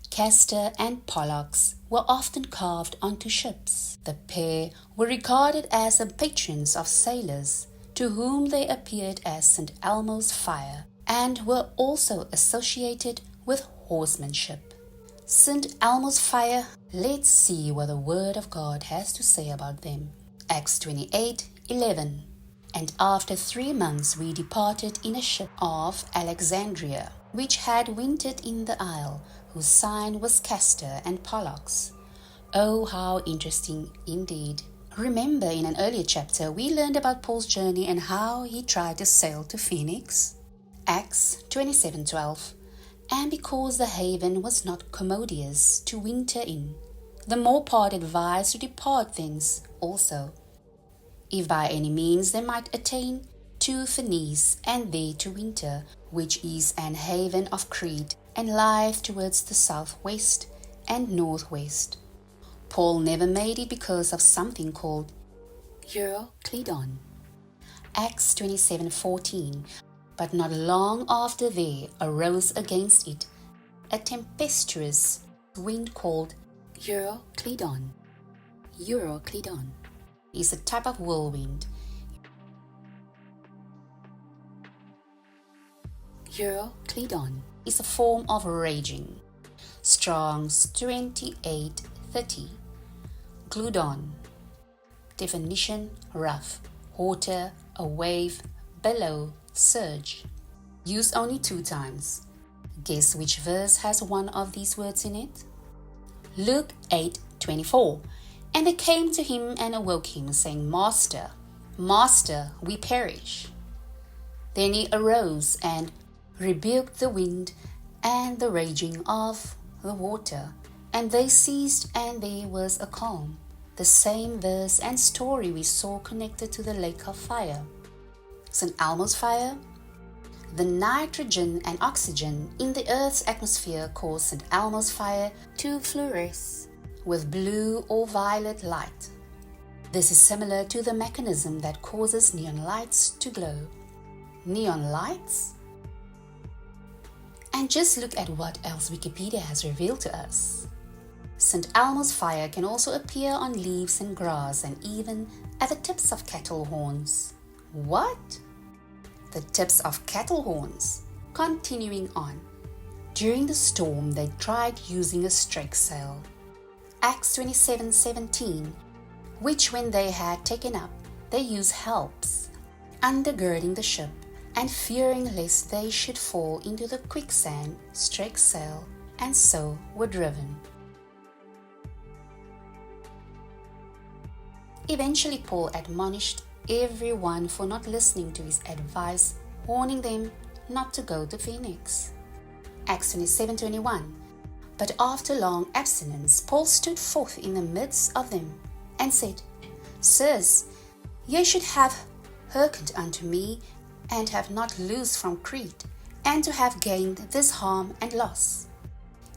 Castor and Pollux were often carved onto ships. The pair were regarded as the patrons of sailors, to whom they appeared as St. Elmo's fire, and were also associated with horsemanship. St. Elmo's fire, let's see what the Word of God has to say about them. Acts 28:11. And after 3 months we departed in a ship of Alexandria, which had wintered in the isle, whose sign was Castor and Pollux. Oh, how interesting indeed. Remember, in an earlier chapter, we learned about Paul's journey and how he tried to sail to Phoenix. Acts 27:12. And because the haven was not commodious to winter in, the more part advised to depart thence also, if by any means they might attain to Phoenice, and there to winter, which is an haven of Crete, and lieth towards the southwest and northwest. Paul never made it because of something called Euroclydon. Acts 27:14. But not long after there arose against it a tempestuous wind called Euroclydon. Euroclydon is a type of whirlwind. Euroclydon is a form of raging. Strong's 28:30. Gludon. Definition: rough, water, a wave, billow, surge. Used only 2 times. Guess which verse has one of these words in it? Luke 8:24. And they came to him and awoke him, saying, Master, Master, we perish. Then he arose and rebuked the wind and the raging of the water, and they ceased, and there was a calm. The same verse and story we saw connected to the lake of fire. St. Elmo's fire? The nitrogen and oxygen in the Earth's atmosphere cause St. Elmo's fire to fluoresce with blue or violet light. This is similar to the mechanism that causes neon lights to glow. Neon lights? And just look at what else Wikipedia has revealed to us. St. Elmo's fire can also appear on leaves and grass, and even at the tips of cattle horns. What? The tips of cattle horns. Continuing on. During the storm, they tried using a strake sail. Acts 27:17, which when they had taken up, they used helps, undergirding the ship, and fearing lest they should fall into the quicksand, strake sail, and so were driven. Eventually Paul admonished everyone for not listening to his advice, warning them not to go to Phoenix. Acts 27:21. But after long abstinence, Paul stood forth in the midst of them, and said, Sirs, ye should have hearkened unto me, and have not loosed from Crete, and to have gained this harm and loss.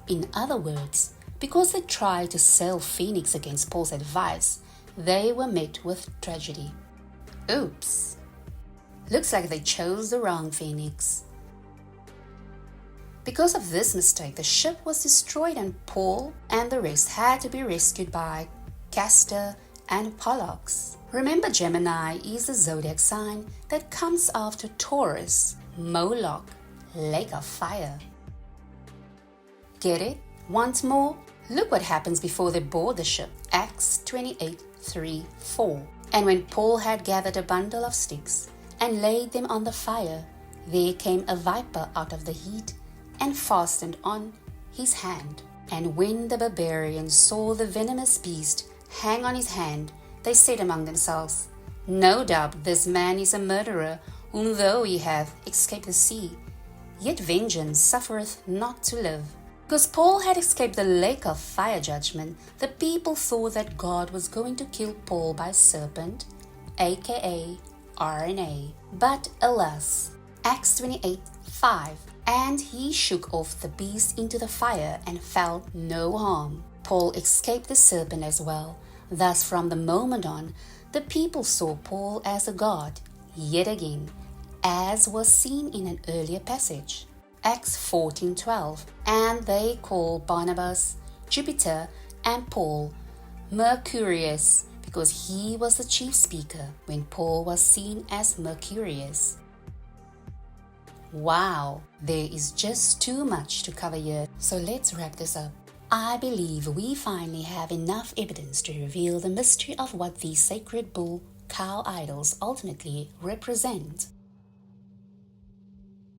In other words, because they tried to sail Phoenix against Paul's advice, they were met with tragedy. Oops! Looks like they chose the wrong Phoenix. Because of this mistake, the ship was destroyed, and Paul and the rest had to be rescued by Castor and Pollux. Remember, Gemini is the zodiac sign that comes after Taurus, Moloch, lake of fire. Get it? Want more? Look what happens before they board the ship. Acts 28:3-4. And when Paul had gathered a bundle of sticks and laid them on the fire, there came a viper out of the heat and fastened on his hand. And when the barbarians saw the venomous beast hang on his hand, they said among themselves, No doubt this man is a murderer, whom though he hath escaped the sea, yet vengeance suffereth not to live. Because Paul had escaped the lake of fire judgment, the people thought that God was going to kill Paul by Serpent, aka RNA. But alas, Acts 28:5, and he shook off the beast into the fire and felt no harm. Paul escaped the serpent as well. Thus from the moment on, the people saw Paul as a god, yet again, as was seen in an earlier passage, Acts 14:12, and they call Barnabas, Jupiter, and Paul Mercurius, because he was the chief speaker when Paul was seen as Mercurius. Wow, there is just too much to cover here, so let's wrap this up. I believe we finally have enough evidence to reveal the mystery of what these sacred bull cow idols ultimately represent.